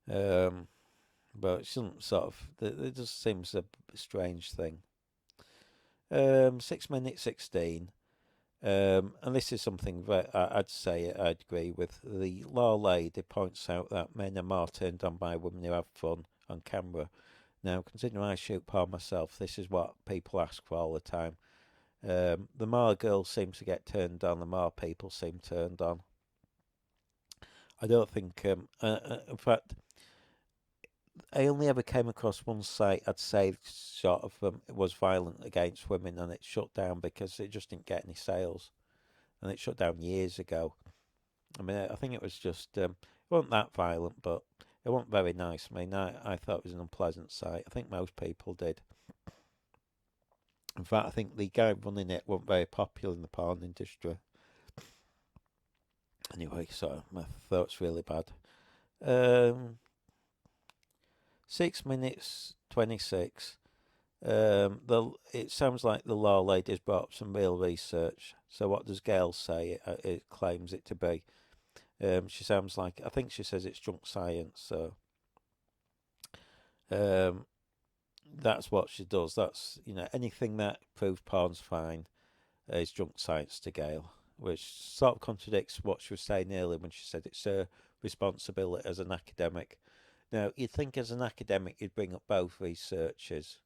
But it doesn't sort of, it just seems a strange thing. 6 minutes 16. And this is something that I'd say I'd agree with. The law lady points out that men are more turned on by women who have fun on camera. Now, considering I shoot porn myself, this is what people ask for all the time. The more girls seem to get turned on, the more people seem turned on. I don't think, in fact, I only ever came across one site I'd say sort of was violent against women, and it shut down because it just didn't get any sales, and it shut down years ago. I mean, I think it was just it wasn't that violent, but it wasn't very nice. I mean, I thought it was an unpleasant site. I think most people did. In fact, I think the guy running it wasn't very popular in the porn industry. Anyway, so my thoughts really bad. 6 minutes 26. It sounds like the law lady's brought up some real research. So what does Gail say it claims it to be? She sounds like, I think she says it's junk science. So that's what she does. That's, you know, anything that proves porn's fine is junk science to Gail, which sort of contradicts what she was saying earlier when she said it's her responsibility as an academic. Now, you'd think as an academic you'd bring up both researches,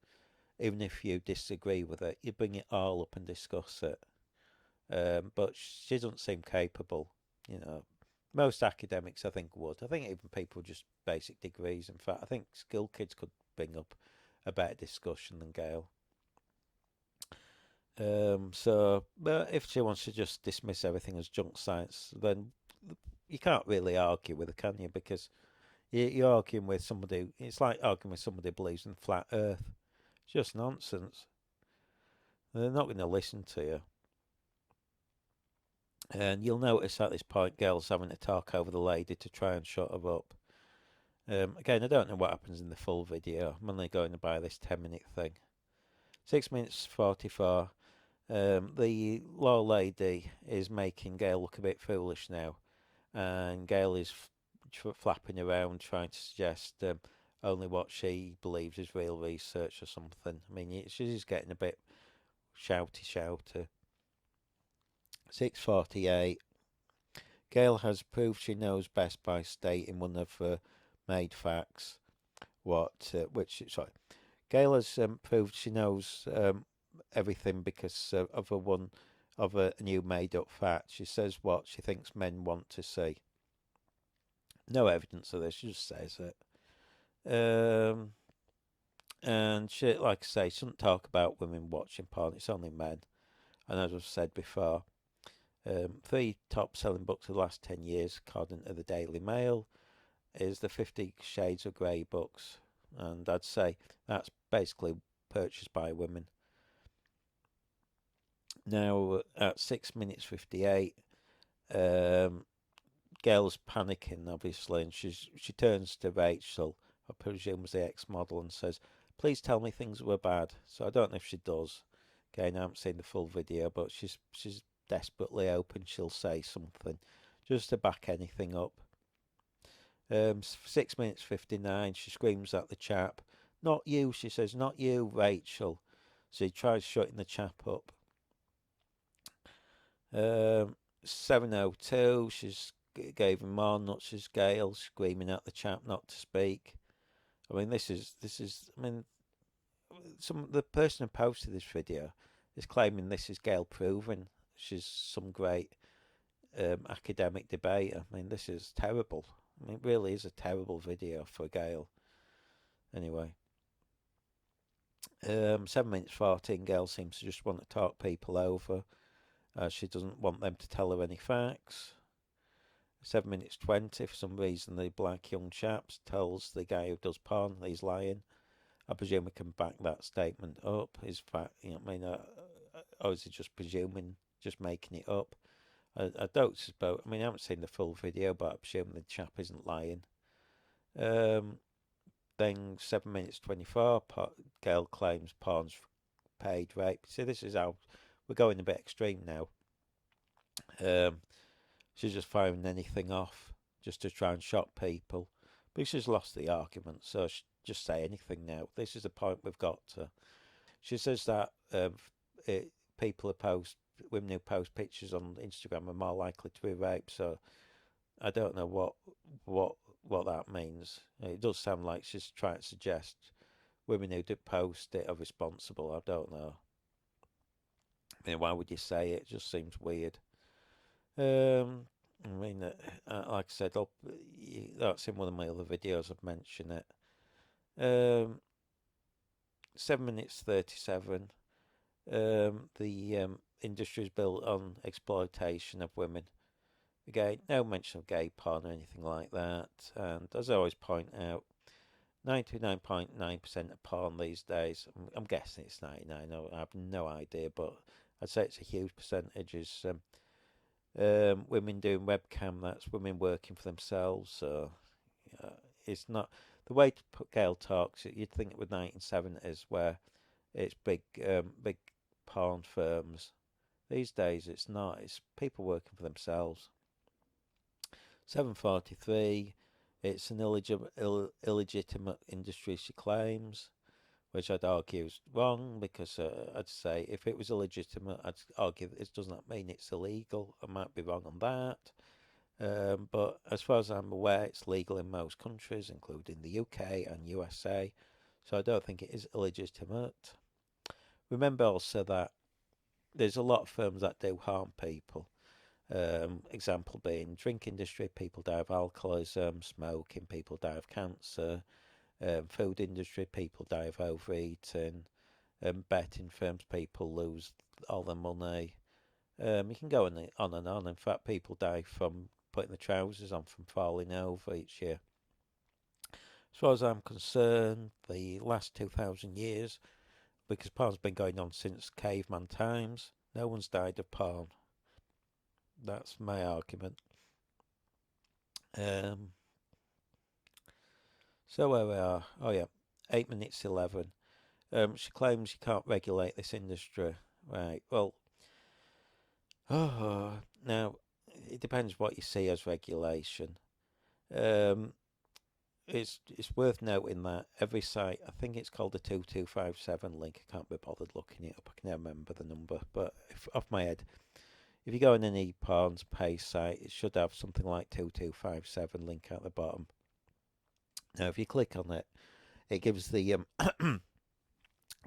even if you disagree with it. You'd bring it all up and discuss it. But she doesn't seem capable, you know. Most academics, I think, would. I think even people with just basic degrees. In fact, I think skilled kids could bring up a better discussion than Gail. But if she wants to just dismiss everything as junk science, then you can't really argue with her, can you? Because you're arguing with somebody, it's like arguing with somebody who believes in flat earth. It's just nonsense. They're not going to listen to you. And you'll notice at this point, Gail's having to talk over the lady to try and shut her up. Again, I don't know what happens in the full video. I'm only going by this 10-minute thing. 6 minutes 44. The law lady is making Gail look a bit foolish now. And Gail is flapping around trying to suggest only what she believes is real research or something. I mean, she's getting a bit shouty. 6:48. Gail has proved she knows best by stating one of her made facts. Gail has proved she knows everything because of a new made-up fact. She says what she thinks men want to see. No evidence of this, she just says it. Um, and she, like I say, shouldn't talk about women watching porn. It's only men. And as I've said before, 3 top-selling books of the last 10 years, according to the Daily Mail, is the 50 Shades of Grey books. And I'd say that's basically purchased by women. Now, at 6 minutes 58, Gail's panicking, obviously, and she turns to Rachel, I presume was the ex-model, and says, "Please tell me things were bad." So I don't know if she does. Again, I haven't seen the full video, but she's desperately hoping she'll say something, just to back anything up. 6 minutes 59, she screams at the chap. "Not you," she says, "not you, Rachel." So he tries shutting the chap up. 7:02, she's gave him more nuts as Gail, screaming at the chap not to speak. I mean, this is. I mean, the person who posted this video is claiming this is Gail proving she's some great academic debater. I mean, this is terrible. I mean, it really is a terrible video for Gail. Anyway, 7 minutes 14, Gail seems to just want to talk people over. She doesn't want them to tell her any facts. 7 minutes 20, for some reason, the black young chap tells the guy who does porn he's lying. I presume we can back that statement up. Is fact, or is he just presuming, just making it up? I don't suppose. I mean, I haven't seen the full video, but I presume the chap isn't lying. Then 7 minutes 24, Gail claims porn's paid rape. See, this is how we're going a bit extreme now. She's just firing anything off just to try and shock people. But she's lost the argument, so she just say anything now. This is the point we've got to. She says that women who post pictures on Instagram are more likely to be raped. So I don't know what that means. It does sound like she's trying to suggest women who do post it are responsible. I don't know. I mean, why would you say it? It just seems weird. I mean, like I said, that's in one of my other videos. I've mentioned it. 7 minutes 37. The industry is built on exploitation of women. Again, no mention of gay porn or anything like that. And as I always point out, 99.9% of porn these days, I'm guessing it's 99, I have no idea, but I'd say it's a huge percentage, is women doing webcam. That's women working for themselves. So it's not the way to put Gail talks. You'd think it was 1970s, where it's big porn firms. These days, it's not. It's people working for themselves. 7:43. It's an illegitimate industry, she claims, which I'd argue is wrong, because I'd say if it was illegitimate, I'd argue it does not mean it's illegal. I might be wrong on that. But as far as I'm aware, it's legal in most countries, including the UK and USA. So I don't think it is illegitimate. Remember also that there's a lot of firms that do harm people. Example being drink industry, people die of alcoholism; smoking, people die of cancer; food industry, people die of overeating; betting firms, people lose all their money. You can go on and on. In fact, people die from putting the trousers on, from falling over each year. As far as I'm concerned, the last 2,000 years, because porn's been going on since caveman times, no one's died of porn. That's my argument. So where we are, 8 minutes 11. She claims you can't regulate this industry. Right, well, now, it depends what you see as regulation. It's worth noting that every site, I think it's called the 2257 link, I can't be bothered looking it up, I can never remember the number, but off my head, if you go on any porn's pay site, it should have something like 2257 link at the bottom. Now, if you click on it, it gives the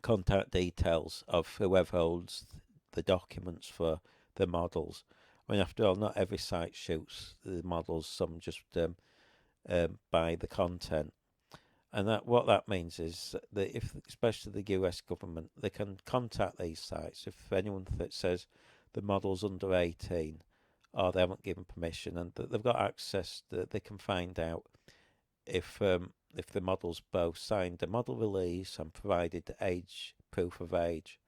contact details of whoever holds the documents for the models. I mean, after all, not every site shoots the models. Some just buy the content. And what that means is that if, especially the US government, they can contact these sites if anyone that says the model's under 18 or they haven't given permission, and they've got access that they can find out if the models both signed a model release and provided age proof of age.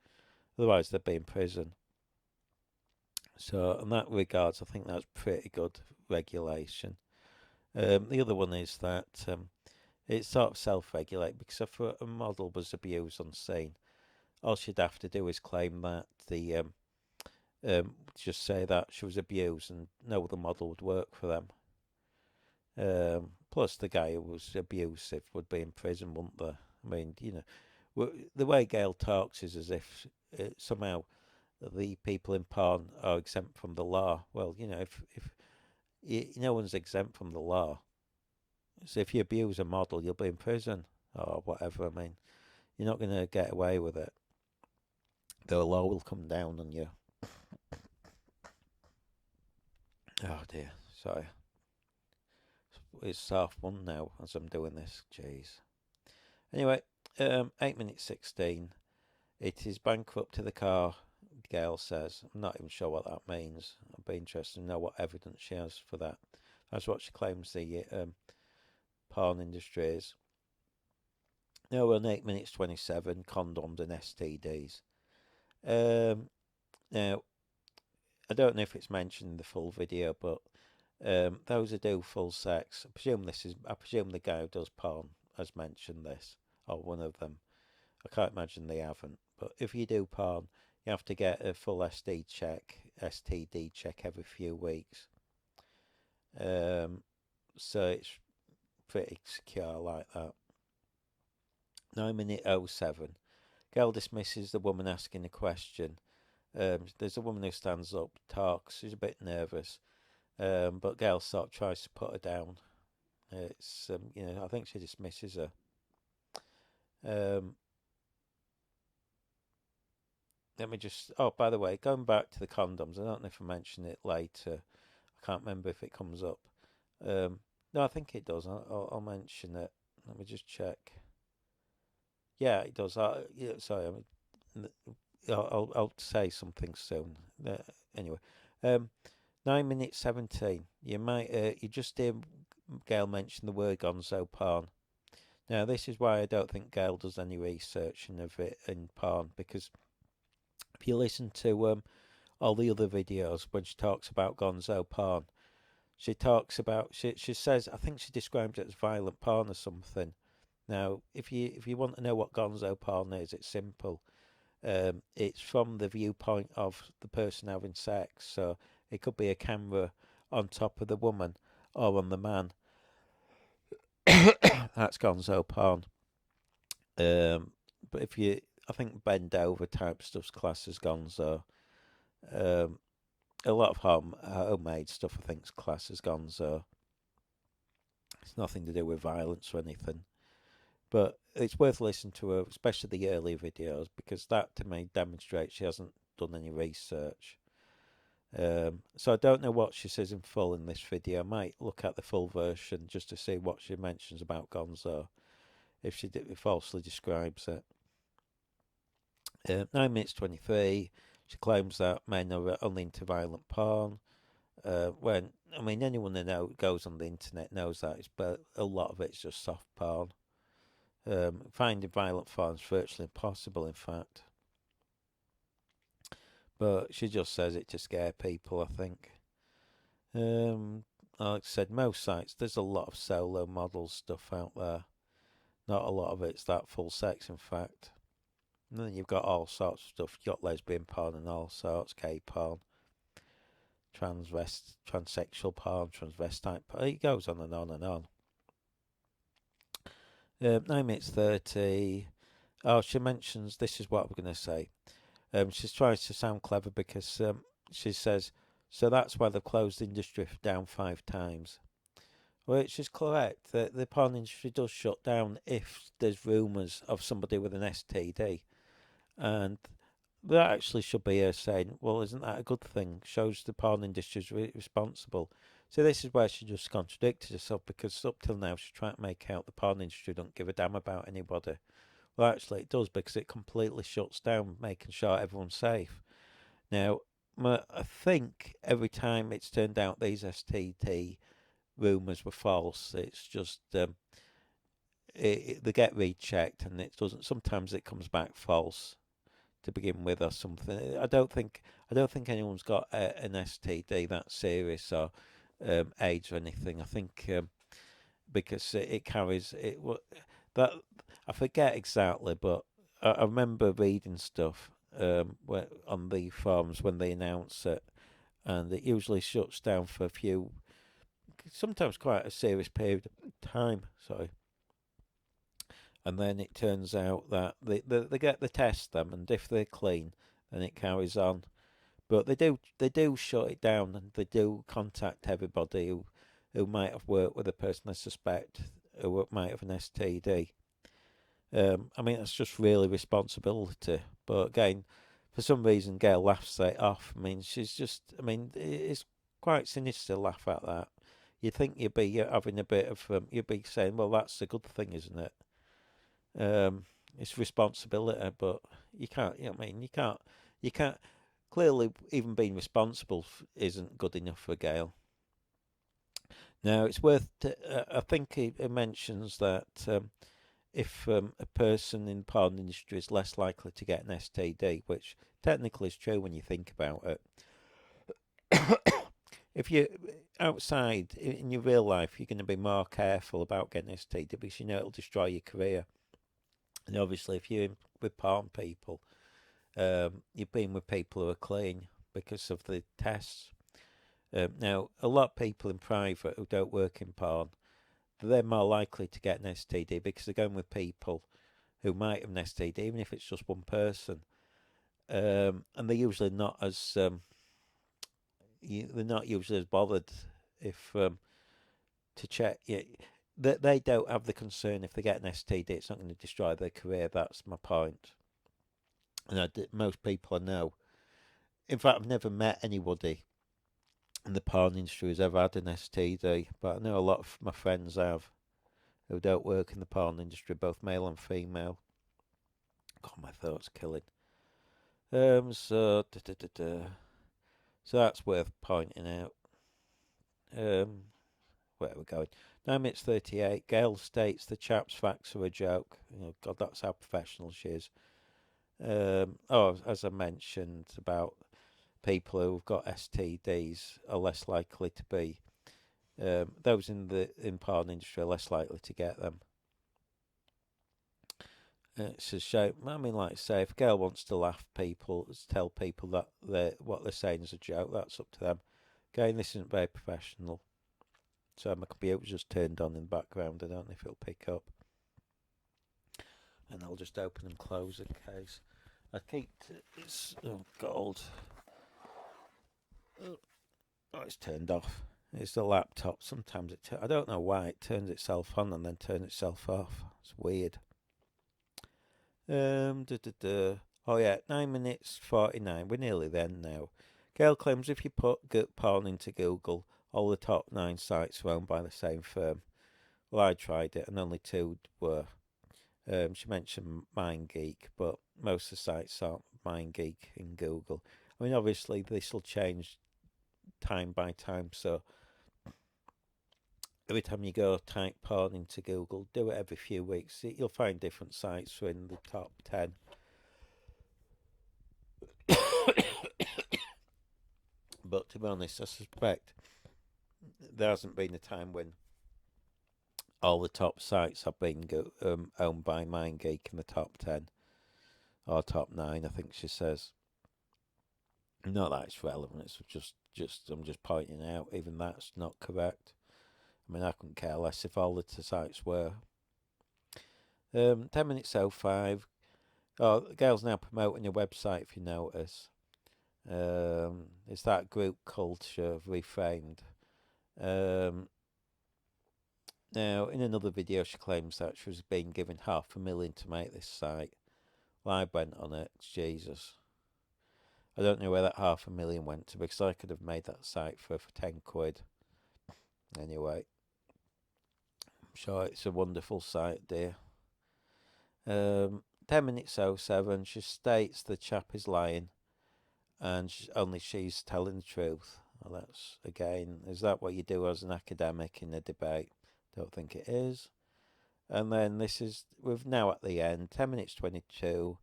Otherwise, they'd be in prison. So, in that regards, I think that's pretty good regulation. The other one is that it's sort of self-regulate, because if a model was abused on scene, all she'd have to do is claim that just say that she was abused, and no other model would work for them. Plus, the guy who was abusive would be in prison, wouldn't they? I mean, the way Gail talks is as if somehow the people in porn are exempt from the law. Well, if no one's exempt from the law, so if you abuse a model, you'll be in prison or whatever. I mean, you're not going to get away with it. The law will come down on you. Oh dear, sorry. It's half one now as I'm doing this. Jeez. Anyway, 8 minutes 16. It is bankrupt to the car, Gail says. I'm not even sure what that means. I'd be interested to know what evidence she has for that. That's what she claims the porn industry is. Now we're on 8 minutes 27, condoms and STDs. Now, I don't know if it's mentioned in the full video, but those who do full sex, I presume the guy who does porn has mentioned this, or one of them. I can't imagine they haven't. But if you do porn, you have to get a full STD check every few weeks. So it's pretty secure like that. 9 minute 07. Gail dismisses the woman asking a question. There's a woman who stands up, talks. She's a bit nervous, but Gail sort of tries to put her down. It's I think she dismisses her. Let me just. Oh, by the way, going back to the condoms, I don't know if I mention it later. I can't remember if it comes up. No, I think it does. I'll mention it. Let me just check. Yeah, it does. Sorry, I'll say something soon. Anyway, 9 minutes 17. You just hear Gail mention the word gonzo porn. Now, this is why I don't think Gail does any researching of it in porn, because if you listen to all the other videos when she talks about gonzo porn, she talks about she says, I think she describes it as violent porn or something. Now, if you want to know what gonzo porn is, it's simple. It's from the viewpoint of the person having sex, so it could be a camera on top of the woman or on the man. That's gonzo porn. But I think bend over type stuff's classed as gonzo. A lot of homemade stuff I think is classed as gonzo. It's nothing to do with violence or anything. But it's worth listening to her, especially the early videos, because that to me demonstrates she hasn't done any research. So I don't know what she says in full in this video. I might look at the full version just to see what she mentions about gonzo, if she falsely describes it. 9 minutes 23. She claims that men are only into violent porn. When anyone that goes on the internet knows that, but a lot of it's just soft porn. Finding violent porn is virtually impossible, in fact. But she just says it to scare people, I think. Like I said, most sites, there's a lot of solo model stuff out there. Not a lot of it's that full sex, in fact. And then you've got all sorts of stuff. You've got lesbian porn and all sorts, gay porn, transsexual porn, transvestite porn. It goes on and on and on. 9 minutes 30. Oh, she mentions, this is what we're going to say. She tries to sound clever because she says, so that's why they've closed the industry down 5 times. Which is correct. The porn industry does shut down if there's rumours of somebody with an STD. And that actually should be her saying, well, isn't that a good thing? Shows the porn industry is responsible. So this is where she just contradicted herself, because up till now she's trying to make out the porn industry don't give a damn about anybody. Well, actually it does, because it completely shuts down making sure everyone's safe. Now, I think every time it's turned out these STD rumours were false, it's just they get rechecked, and it doesn't. Sometimes it comes back false to begin with, or something. I don't think anyone's got an STD that serious, or AIDS or anything. I think because it carries it. That I forget exactly, but I remember reading stuff on the forums when they announce it, and it usually shuts down for a few, sometimes quite a serious period of time. Sorry. And then it turns out that they get the test them, and if they're clean, then it carries on. But they do shut it down, and they do contact everybody who might have worked with a person they suspect who might have an STD. I mean, that's just really responsibility. But again, for some reason, Gail laughs it off. I mean, she's just. I mean, it's quite sinister to laugh at that. You'd think you'd be having a bit of. You'd be saying, "Well, that's a good thing, isn't it?" It's responsibility, but you can't. You know what I mean, you can't. You can't. Clearly, even being responsible isn't good enough for Gail. Now, it's worth. I think it mentions that if a person in the porn industry is less likely to get an STD, which technically is true when you think about it. If you're outside in your real life, you're going to be more careful about getting STD because you know it'll destroy your career. And obviously, if you're with porn people, you've been with people who are clean because of the tests. Now, a lot of people in private who don't work in porn, they're more likely to get an STD because they're going with people who might have an STD, even if it's just one person. And they're usually not as they're not usually as bothered if to check. Yeah, they don't have the concern if they get an STD, it's not going to destroy their career. That's my point. And most people I know, in fact, I've never met anybody in the porn industry who's ever had an STD, but I know a lot of my friends have who don't work in the porn industry, both male and female. God, my thoughts killing. So that's worth pointing out. Where are we going? 9 minutes 38. Gail states the chap's facts are a joke. God, that's how professional she is. As I mentioned about people who've got STDs are less likely to be. Those in the porn industry are less likely to get them. It's a shame. I mean, like I say, if Gail wants to laugh people, tell people that what they're saying is a joke, that's up to them. Again, this isn't very professional. So my computer's just turned on in the background. I don't know if it'll pick up. And I'll just open and close in case. I keep it's gold. Oh, it's turned off. It's the laptop. Sometimes I don't know why it turns itself on and then turns itself off. It's weird. Oh yeah, 9 minutes 49. We're nearly there now. Gail claims if you put porn into Google, all the top 9 sites were owned by the same firm. Well, I tried it and only 2 were. She mentioned MindGeek, but most of the sites aren't MindGeek in Google. I mean, obviously this will change time by time, so every time you go type porn into Google, do it every few weeks. You'll find different sites who are in the top 10. But to be honest, I suspect there hasn't been a time when all the top sites have been owned by MindGeek in the top 10 or top 9, I think she says. Not that it's relevant, it's just I'm just pointing out, even that's not correct. I mean, I couldn't care less if all the sites were. 10 minutes 05. Oh, Gail's now promoting a website, if you notice. It's that group culture reframed. Now, in another video, she claims that she was being given $500,000 to make this site. Well, I went on it. Jesus. I don't know where that $500,000 went to, because I could have made that site for 10 quid. Anyway, I'm sure it's a wonderful sight, dear. 10 minutes 07, she states the chap is lying and only she's telling the truth. Well, that's, again, is that what you do as an academic in a debate? Don't think it is. And then we're now at the end, 10 minutes 22.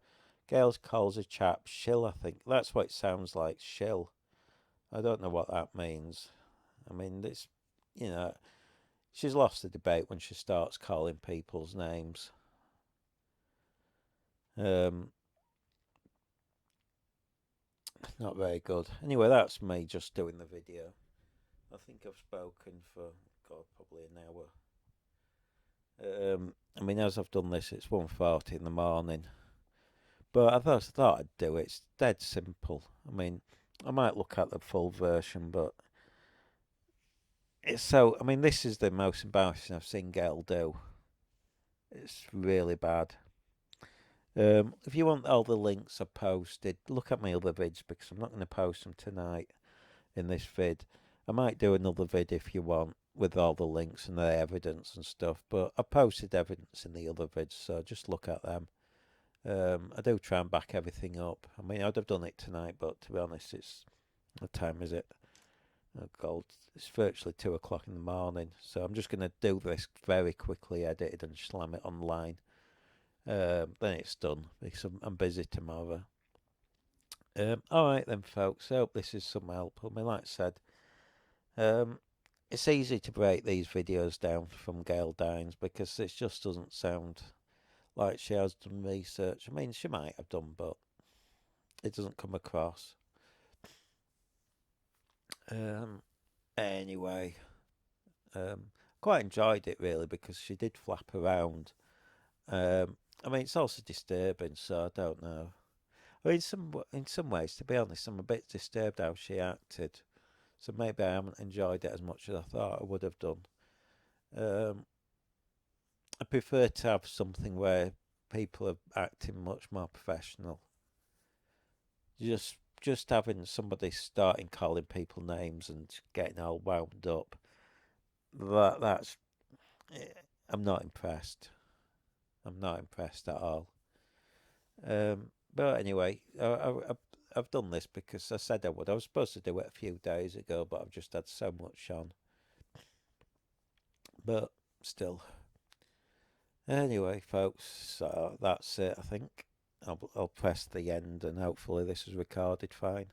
Gail calls a chap shill, I think. That's what it sounds like, shill. I don't know what that means. I mean, she's lost the debate when she starts calling people's names. Not very good. Anyway, that's me just doing the video. I think I've spoken for, God, probably an hour. I mean, as I've done this, it's 1:40 in the morning. But I thought I'd do it. It's dead simple. I mean, I might look at the full version, but it's so... I mean, this is the most embarrassing I've seen Gail do. It's really bad. If you want all the links I've posted, look at my other vids, because I'm not going to post them tonight in this vid. I might do another vid if you want, with all the links and the evidence and stuff, but I posted evidence in the other vids, so just look at them. I do try and back everything up. I mean, I'd have done it tonight, but to be honest, what time is it? Oh God, it's virtually 2 o'clock in the morning, so I'm just going to do this very quickly, edited, and slam it online. Then it's done, because I'm busy tomorrow. Alright then, folks, I hope this is some help. I mean, like I said, it's easy to break these videos down from Gail Dines, because it just doesn't sound like she has done research. I mean, she might have done, but it doesn't come across. Anyway, quite enjoyed it, really, because she did flap around. I mean, it's also disturbing, so I don't know. I mean, in some ways, to be honest, I'm a bit disturbed how she acted. So maybe I haven't enjoyed it as much as I thought I would have done. I prefer to have something where people are acting much more professional. Just having somebody starting calling people names and getting all wound up. That's... I'm not impressed. I'm not impressed at all. But anyway, I've done this because I said I would. I was supposed to do it a few days ago, but I've just had so much on. But still. Anyway, folks, so that's it, I think. I'll press the end, and hopefully this is recorded fine.